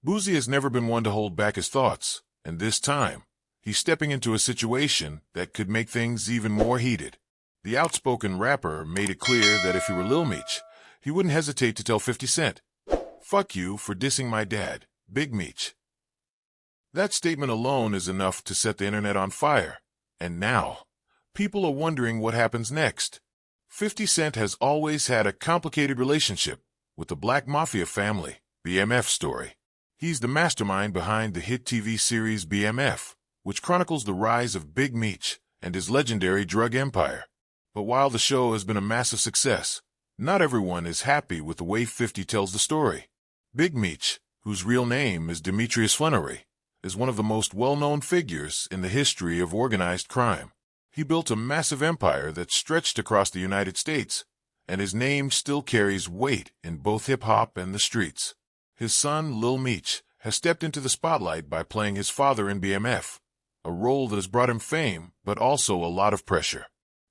Boosie has never been one to hold back his thoughts, and this time, he's stepping into a situation that could make things even more heated. The outspoken rapper made it clear that if he were Lil Meech, he wouldn't hesitate to tell 50 Cent, "Fuck you for dissing my dad, Big Meech." That statement alone is enough to set the internet on fire, and now, people are wondering what happens next. 50 Cent has always had a complicated relationship with the Black Mafia family, BMF story. He's the mastermind behind the hit TV series BMF, which chronicles the rise of Big Meech and his legendary drug empire. But while the show has been a massive success, not everyone is happy with the way 50 tells the story. Big Meech, whose real name is Demetrius Flannery, is one of the most well-known figures in the history of organized crime. He built a massive empire that stretched across the United States, and his name still carries weight in both hip-hop and the streets. His son, Lil Meech, has stepped into the spotlight by playing his father in BMF, a role that has brought him fame, but also a lot of pressure.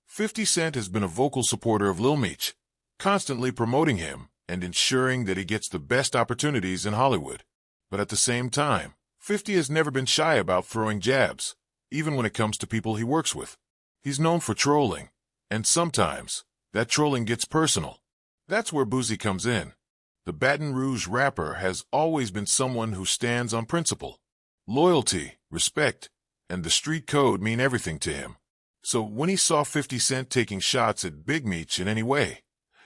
50 Cent has been a vocal supporter of Lil Meech, constantly promoting him and ensuring that he gets the best opportunities in Hollywood. But at the same time, 50 has never been shy about throwing jabs, even when it comes to people he works with. He's known for trolling, and sometimes that trolling gets personal. That's where Boosie comes in. The Baton Rouge rapper has always been someone who stands on principle. Loyalty, respect, and the street code mean everything to him. So when he saw 50 Cent taking shots at Big Meech in any way,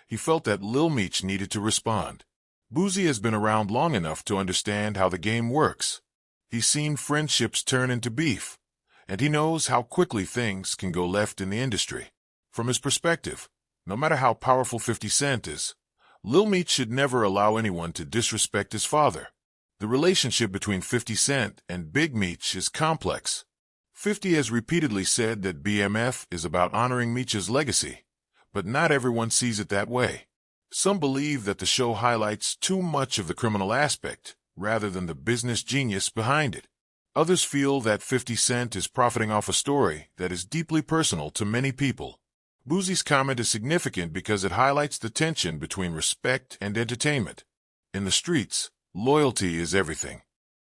he felt that Lil Meech needed to respond. Boosie has been around long enough to understand how the game works. He's seen friendships turn into beef, and he knows how quickly things can go left in the industry. From his perspective, no matter how powerful 50 Cent is, Lil Meech should never allow anyone to disrespect his father. The relationship between 50 Cent and Big Meech is complex. 50 has repeatedly said that BMF is about honoring Meech's legacy, but not everyone sees it that way. Some believe that the show highlights too much of the criminal aspect, rather than the business genius behind it. Others feel that 50 Cent is profiting off a story that is deeply personal to many people. Boosie's comment is significant because it highlights the tension between respect and entertainment. In the streets, loyalty is everything.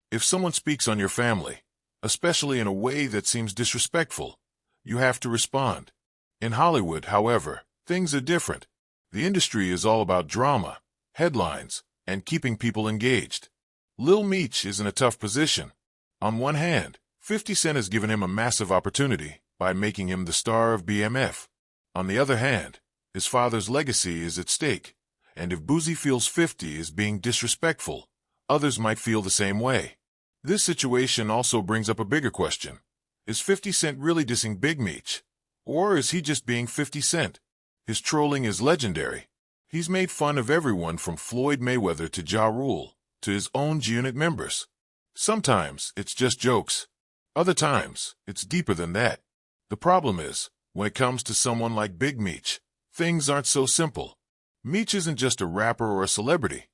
If someone speaks on your family, especially in a way that seems disrespectful, you have to respond. In Hollywood, however, things are different. The industry is all about drama, headlines, and keeping people engaged. Lil Meech is in a tough position. On one hand, 50 Cent has given him a massive opportunity by making him the star of BMF. On the other hand, his father's legacy is at stake, and if Boosie feels 50 is being disrespectful, others might feel the same way. This situation also brings up a bigger question. Is 50 Cent really dissing Big Meech? Or is he just being 50 Cent? His trolling is legendary. He's made fun of everyone from Floyd Mayweather to Ja Rule, to his own G-Unit members. Sometimes it's just jokes. Other times, it's deeper than that. The problem is, when it comes to someone like Big Meech, things aren't so simple. Meech isn't just a rapper or a celebrity.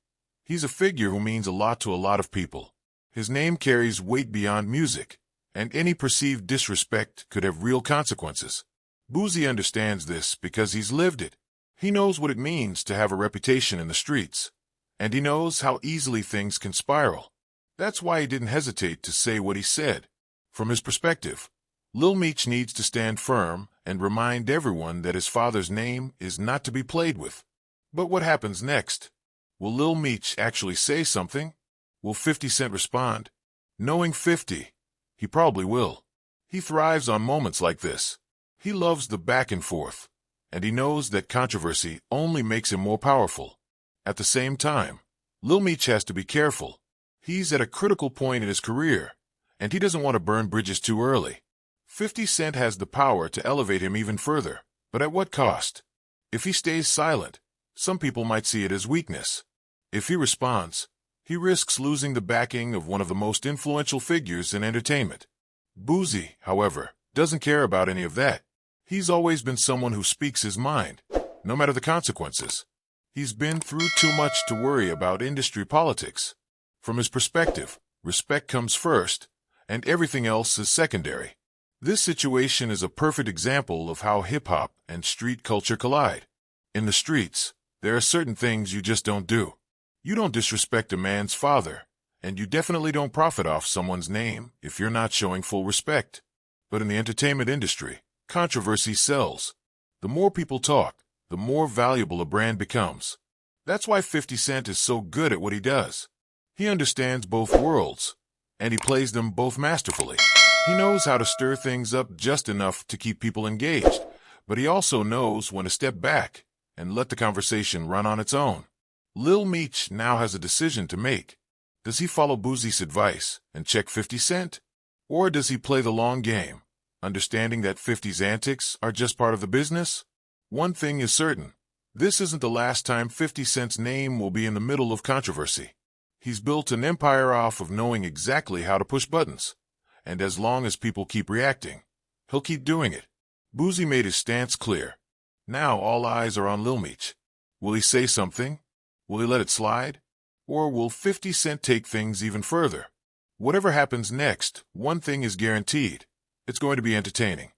He's a figure who means a lot to a lot of people. His name carries weight beyond music, and any perceived disrespect could have real consequences. Boosie understands this because he's lived it. He knows what it means to have a reputation in the streets, and he knows how easily things can spiral. That's why he didn't hesitate to say what he said. From his perspective, Lil Meech needs to stand firm and remind everyone that his father's name is not to be played with. But what happens next? Will Lil Meech actually say something? Will 50 Cent respond? Knowing 50, he probably will. He thrives on moments like this. He loves the back and forth, and he knows that controversy only makes him more powerful. At the same time, Lil Meech has to be careful. He's at a critical point in his career, and he doesn't want to burn bridges too early. 50 Cent has the power to elevate him even further, but at what cost? If he stays silent, some people might see it as weakness. If he responds, he risks losing the backing of one of the most influential figures in entertainment. Boosie, however, doesn't care about any of that. He's always been someone who speaks his mind, no matter the consequences. He's been through too much to worry about industry politics. From his perspective, respect comes first, and everything else is secondary. This situation is a perfect example of how hip-hop and street culture collide. In the streets, there are certain things you just don't do. You don't disrespect a man's father, And you definitely don't profit off someone's name if you're not showing full respect. But in the entertainment industry, controversy sells. The more people talk, the more valuable a brand becomes. That's why 50 Cent is so good at what he does. He understands both worlds, and he plays them both masterfully. He knows how to stir things up just enough to keep people engaged, but he also knows when to step back and let the conversation run on its own. Lil Meech now has a decision to make. Does he follow Boosie's advice and check 50 Cent? Or does he play the long game, understanding that 50's antics are just part of the business? One thing is certain. This isn't the last time 50 Cent's name will be in the middle of controversy. He's built an empire off of knowing exactly how to push buttons. And as long as people keep reacting, he'll keep doing it. Boosie made his stance clear. Now all eyes are on Lil Meech. Will he say something? Will he let it slide? Or will 50 Cent take things even further? Whatever happens next, one thing is guaranteed. It's going to be entertaining.